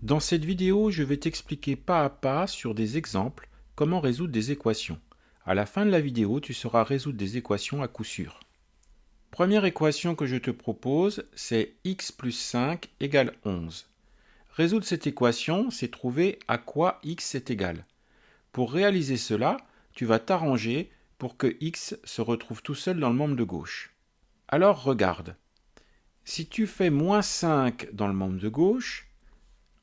Dans cette vidéo, je vais t'expliquer pas à pas sur des exemples comment résoudre des équations. À la fin de la vidéo, tu sauras résoudre des équations à coup sûr. Première équation que je te propose, c'est x plus 5 égale 11. Résoudre cette équation, c'est trouver à quoi x est égal. Pour réaliser cela, tu vas t'arranger pour que x se retrouve tout seul dans le membre de gauche. Alors regarde, si tu fais moins 5 dans le membre de gauche,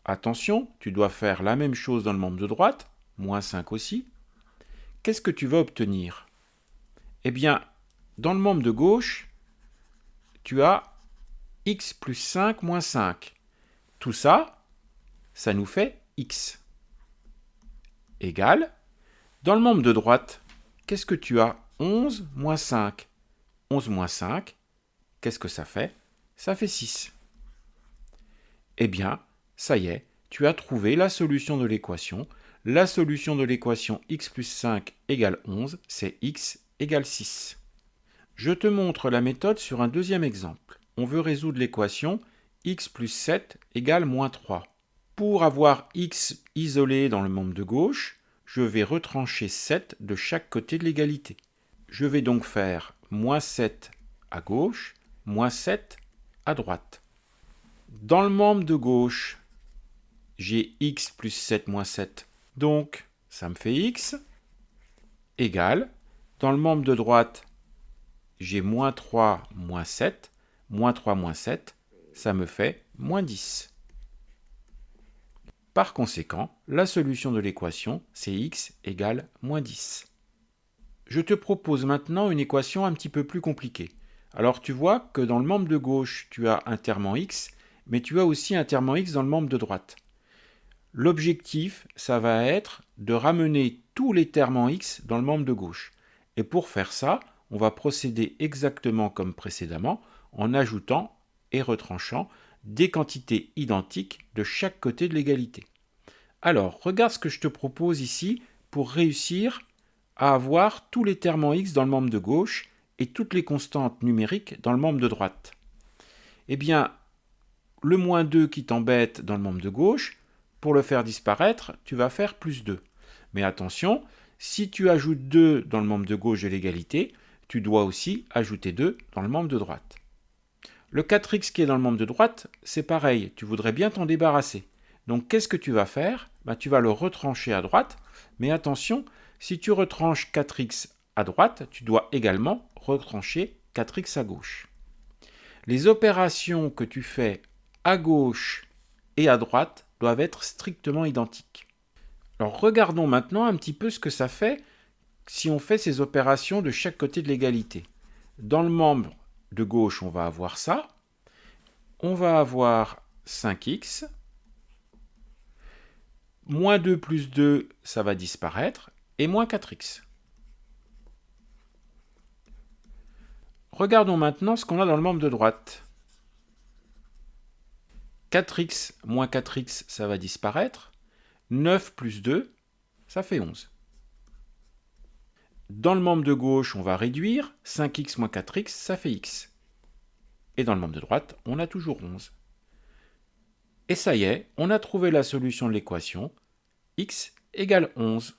attention, tu dois faire la même chose dans le membre de droite, moins 5 aussi. Qu'est-ce que tu vas obtenir? Eh bien, dans le membre de gauche, tu as x plus 5 moins 5. Tout ça, ça nous fait x. Égale, dans le membre de droite, qu'est-ce que tu as? 11 moins 5. 11 moins 5, qu'est-ce que ça fait? Ça fait 6. Eh bien, ça y est, tu as trouvé la solution de l'équation. La solution de l'équation x plus 5 égale 11, c'est x égale 6. Je te montre la méthode sur un deuxième exemple. On veut résoudre l'équation x plus 7 égale moins 3. Pour avoir x isolé dans le membre de gauche, je vais retrancher 7 de chaque côté de l'égalité. Je vais donc faire moins 7 à gauche, moins 7 à droite. Dans le membre de gauche, j'ai x plus 7 moins 7. Donc, ça me fait x égale. Dans le membre de droite, j'ai moins 3 moins 7. Moins 3 moins 7, ça me fait moins 10. Par conséquent, la solution de l'équation, c'est x égale moins 10. Je te propose maintenant une équation un petit peu plus compliquée. Alors tu vois que dans le membre de gauche, tu as un terme en x, mais tu as aussi un terme en x dans le membre de droite. L'objectif, ça va être de ramener tous les termes en x dans le membre de gauche. Et pour faire ça, on va procéder exactement comme précédemment, en ajoutant et retranchant des quantités identiques de chaque côté de l'égalité. Alors, regarde ce que je te propose ici pour réussir à avoir tous les termes en x dans le membre de gauche et toutes les constantes numériques dans le membre de droite. Eh bien, le moins 2 qui t'embête dans le membre de gauche, pour le faire disparaître, tu vas faire plus 2. Mais attention, si tu ajoutes 2 dans le membre de gauche de l'égalité, tu dois aussi ajouter 2 dans le membre de droite. Le 4x qui est dans le membre de droite, c'est pareil, tu voudrais bien t'en débarrasser. Donc qu'est-ce que tu vas faire? Tu vas le retrancher à droite, mais attention, si tu retranches 4x à droite, tu dois également retrancher 4x à gauche. Les opérations que tu fais à gauche et à droite doivent être strictement identiques. Alors regardons maintenant un petit peu ce que ça fait si on fait ces opérations de chaque côté de l'égalité. Dans le membre de gauche, on va avoir ça. On va avoir 5x. Moins 2 plus 2, ça va disparaître. Et moins 4x. Regardons maintenant ce qu'on a dans le membre de droite. 4x moins 4x, ça va disparaître. 9 plus 2, ça fait 11. Dans le membre de gauche, on va réduire. 5x moins 4x, ça fait x. Et dans le membre de droite, on a toujours 11. Et ça y est, on a trouvé la solution de l'équation. X égale 11.